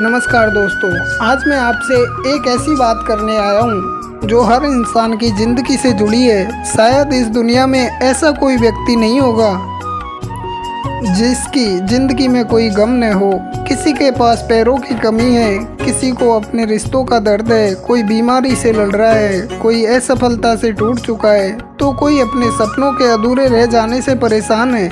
नमस्कार दोस्तों, आज मैं आपसे एक ऐसी बात करने आया हूँ जो हर इंसान की ज़िंदगी से जुड़ी है। शायद इस दुनिया में ऐसा कोई व्यक्ति नहीं होगा जिसकी ज़िंदगी में कोई गम न हो। किसी के पास पैरों की कमी है, किसी को अपने रिश्तों का दर्द है, कोई बीमारी से लड़ रहा है, कोई असफलता से टूट चुका है, तो कोई अपने सपनों के अधूरे रह जाने से परेशान है।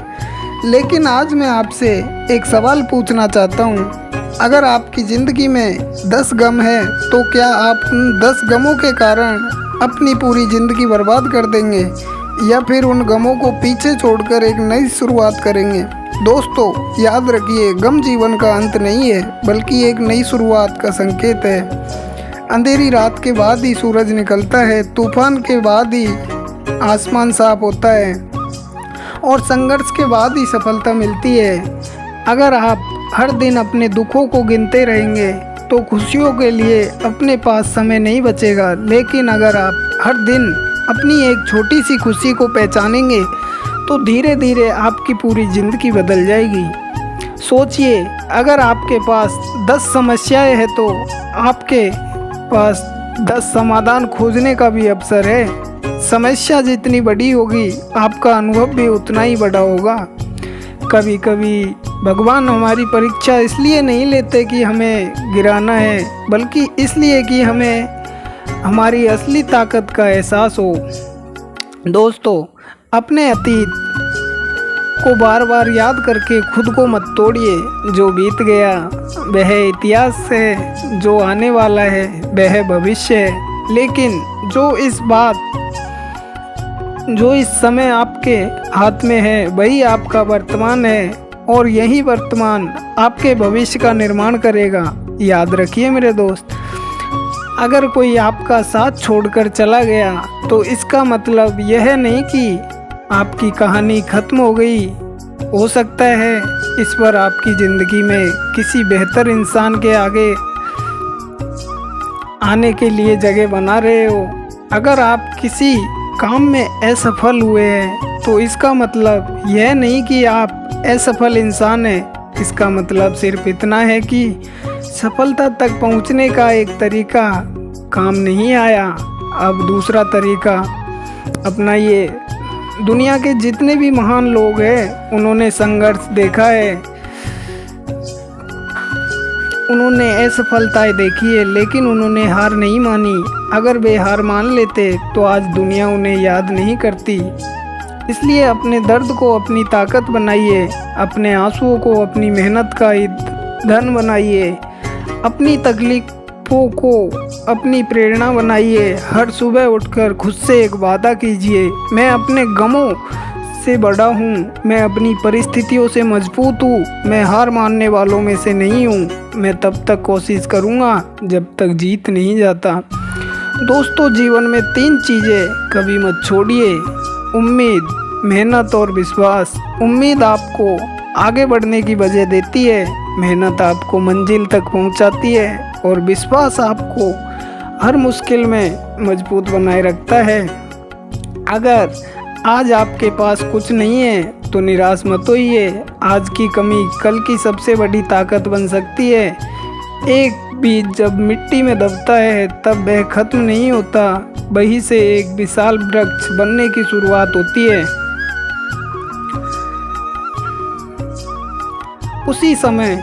लेकिन आज मैं आपसे एक सवाल पूछना चाहता हूँ। अगर आपकी ज़िंदगी में 10 गम है तो क्या आप उन 10 गमों के कारण अपनी पूरी ज़िंदगी बर्बाद कर देंगे या फिर उन गमों को पीछे छोड़कर एक नई शुरुआत करेंगे? दोस्तों, याद रखिए, गम जीवन का अंत नहीं है बल्कि एक नई शुरुआत का संकेत है। अंधेरी रात के बाद ही सूरज निकलता है, तूफान के बाद ही आसमान साफ होता है और संघर्ष के बाद ही सफलता मिलती है। अगर आप हर दिन अपने दुखों को गिनते रहेंगे तो खुशियों के लिए अपने पास समय नहीं बचेगा। लेकिन अगर आप हर दिन अपनी एक छोटी सी खुशी को पहचानेंगे तो धीरे धीरे आपकी पूरी ज़िंदगी बदल जाएगी। सोचिए, अगर आपके पास 10 समस्याएं हैं तो आपके पास 10 समाधान खोजने का भी अवसर है। समस्या जितनी बड़ी होगी आपका अनुभव भी उतना ही बड़ा होगा। कभी कभी भगवान हमारी परीक्षा इसलिए नहीं लेते कि हमें गिराना है, बल्कि इसलिए कि हमें हमारी असली ताकत का एहसास हो। दोस्तों, अपने अतीत को बार बार याद करके खुद को मत तोड़िए। जो बीत गया वह इतिहास है, जो आने वाला है वह भविष्य है। लेकिन जो इस समय आपके हाथ में है वही आपका वर्तमान है और यही वर्तमान आपके भविष्य का निर्माण करेगा। याद रखिए मेरे दोस्त, अगर कोई आपका साथ छोड़कर चला गया तो इसका मतलब यह नहीं कि आपकी कहानी खत्म हो गई। हो सकता है इस पर आपकी ज़िंदगी में किसी बेहतर इंसान के आगे आने के लिए जगह बना रहे हो। अगर आप किसी काम में असफल हुए हैं तो इसका मतलब यह नहीं कि आप असफल इंसान हैं। इसका मतलब सिर्फ इतना है कि सफलता तक पहुंचने का एक तरीका काम नहीं आया, अब दूसरा तरीका अपनाइए। दुनिया के जितने भी महान लोग हैं उन्होंने संघर्ष देखा है, उन्होंने असफलताएं देखी है, लेकिन उन्होंने हार नहीं मानी। अगर वे हार मान लेते तो आज दुनिया उन्हें याद नहीं करती। इसलिए अपने दर्द को अपनी ताकत बनाइए, अपने आंसुओं को अपनी मेहनत का धन बनाइए, अपनी तकलीफों को अपनी प्रेरणा बनाइए। हर सुबह उठकर खुद से एक वादा कीजिए, मैं अपने गमों से बड़ा हूँ, मैं अपनी परिस्थितियों से मजबूत हूँ, मैं हार मानने वालों में से नहीं हूँ, मैं तब तक कोशिश करूँगा जब तक जीत नहीं जाता। दोस्तों, जीवन में 3 चीज़ें कभी मत छोड़िए: उम्मीद, मेहनत और विश्वास। उम्मीद आपको आगे बढ़ने की वजह देती है, मेहनत आपको मंजिल तक पहुंचाती है और विश्वास आपको हर मुश्किल में मजबूत बनाए रखता है। अगर आज आपके पास कुछ नहीं है तो निराश मत होइए। आज की कमी कल की सबसे बड़ी ताकत बन सकती है। एक बीज जब मिट्टी में दबता है तब वह खत्म नहीं होता, वहीं से एक विशाल वृक्ष बनने की शुरुआत होती है। उसी समय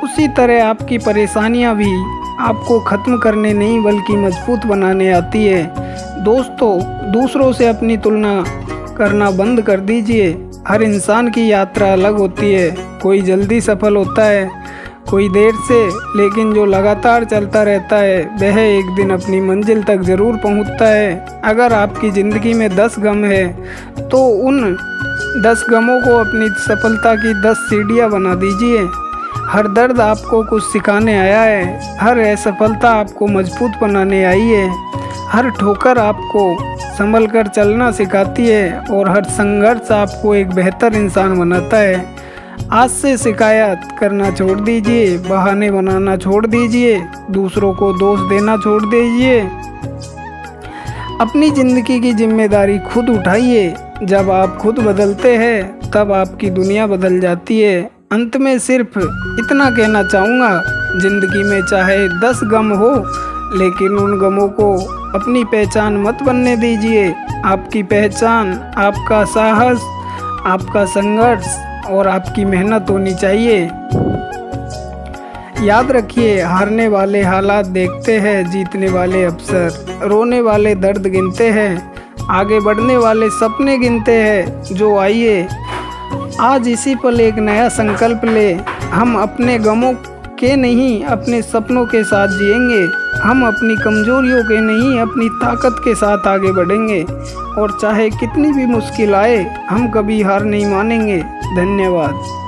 उसी तरह आपकी परेशानियां भी आपको ख़त्म करने नहीं बल्कि मजबूत बनाने आती है। दोस्तों, दूसरों से अपनी तुलना करना बंद कर दीजिए। हर इंसान की यात्रा अलग होती है, कोई जल्दी सफल होता है, कोई देर से, लेकिन जो लगातार चलता रहता है वह एक दिन अपनी मंजिल तक ज़रूर पहुंचता है। अगर आपकी ज़िंदगी में 10 गम है तो उन 10 गमों को अपनी सफलता की 10 सीढ़ियाँ बना दीजिए। हर दर्द आपको कुछ सिखाने आया है, हर असफलता आपको मजबूत बनाने आई है, हर ठोकर आपको संभल कर चलना सिखाती है और हर संघर्ष आपको एक बेहतर इंसान बनाता है। आज से शिकायत करना छोड़ दीजिए, बहाने बनाना छोड़ दीजिए, दूसरों को दोष देना छोड़ दीजिए। अपनी ज़िंदगी की जिम्मेदारी खुद उठाइए। जब आप खुद बदलते हैं तब आपकी दुनिया बदल जाती है। अंत में सिर्फ इतना कहना चाहूँगा, जिंदगी में चाहे 10 गम हो, लेकिन उन गमों को अपनी पहचान मत बनने दीजिए। आपकी पहचान आपका साहस, आपका संघर्ष और आपकी मेहनत होनी चाहिए। याद रखिए, हारने वाले हालात देखते हैं, जीतने वाले अवसर, रोने वाले दर्द गिनते हैं, आगे बढ़ने वाले सपने गिनते हैं। जो आइए आज इसी पल एक नया संकल्प ले, हम अपने गमों के नहीं अपने सपनों के साथ जिएंगे। हम अपनी कमजोरियों के नहीं अपनी ताकत के साथ आगे बढ़ेंगे, और चाहे कितनी भी मुश्किल आए हम कभी हार नहीं मानेंगे। धन्यवाद।